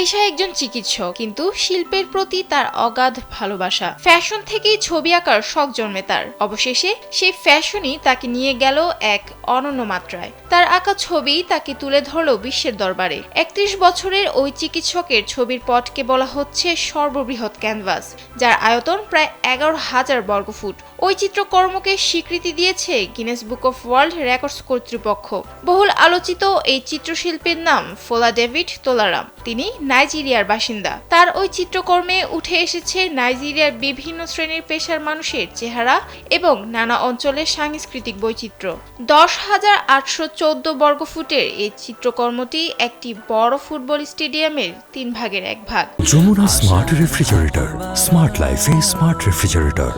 পেশায় একজন চিকিৎসক, কিন্তু শিল্পের প্রতি তার অগাধ ভালোবাসা। ফ্যাশন থেকেই ছবি আঁকার শখ জন্মে তার। অবশেষে সেই ফ্যাশনই তাকে নিয়ে গেল এক অনন্য মাত্রায়। তার আঁকা ছবি তাকে তুলে ধরল বিশ্বের দরবারে। ৩১ বছরের ওই চিকিৎসকের ছবির পটকে বলা হচ্ছে সর্ববৃহৎ ক্যানভাস, যার আয়তন প্রায় ১১,০০০ বর্গফুট। ওই চিত্রকর্মকে স্বীকৃতি দিয়েছে Guinness book of world records কর্তৃপক্ষ। বহুল আলোচিত এই চিত্রশিল্পীর নাম ফোলা ডেভিড তোলারাম। তিনি নাইজেরিয়ার বাসিন্দা। তার ওই চিত্রকর্মে উঠে এসেছে নাইজেরিয়ার বিভিন্ন শ্রেণীর পেশার মানুষের চেহারা এবং নানা অঞ্চলের সাংস্কৃতিক বৈচিত্র্য। ১০,৮১৪ বর্গফুটের এই চিত্রকর্মটি একটি বড় ফুটবল স্টেডিয়ামের ৩ ভাগের ১ ভাগ। যমুনা স্মার্ট রেফ্রিজারেটর, স্মার্ট লাইফে স্মার্ট রেফ্রিজারেটর।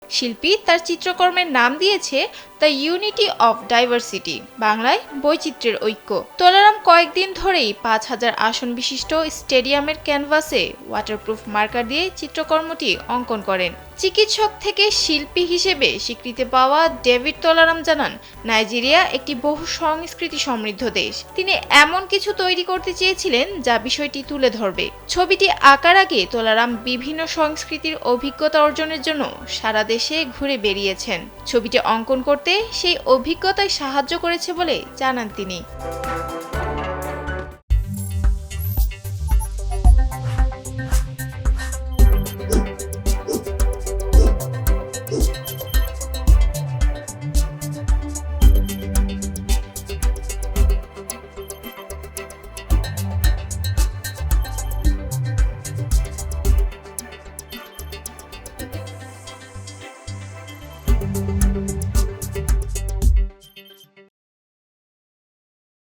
শিল্পী তার চিত্রকর্মের নাম দিয়েছে দ্য ইউনিটি অফ ডাইভার্সিটি, বাংলায় বৈচিত্র্যের ঐক্য। তোলারাম কয়েকদিন ধরেই ৫,০০০ আসন বিশিষ্ট স্টেডিয়ামের ক্যানভাসে ওয়াটারপ্রুফ মার্কার দিয়ে চিত্রকর্মটি অঙ্কন করেন। চিকিৎসক থেকে শিল্পী হিসেবে স্বীকৃতি পাওয়া ডেভিড তোলারাম জানান, নাইজেরিয়া একটি বহু সংস্কৃতি সমৃদ্ধ দেশ। তিনি এমন কিছু তৈরি করতে চেয়েছিলেন যা বিষয়টি তুলে ধরবে। ছবিটি আঁকার আগে তোলারাম বিভিন্ন সংস্কৃতির অভিজ্ঞতা অর্জনের জন্য সারা দেশে ঘুরে বেরিয়েছেন। ছবিটি অঙ্কন করতে সেই অভিজ্ঞতায় সাহায্য করেছে বলে জানান তিনি।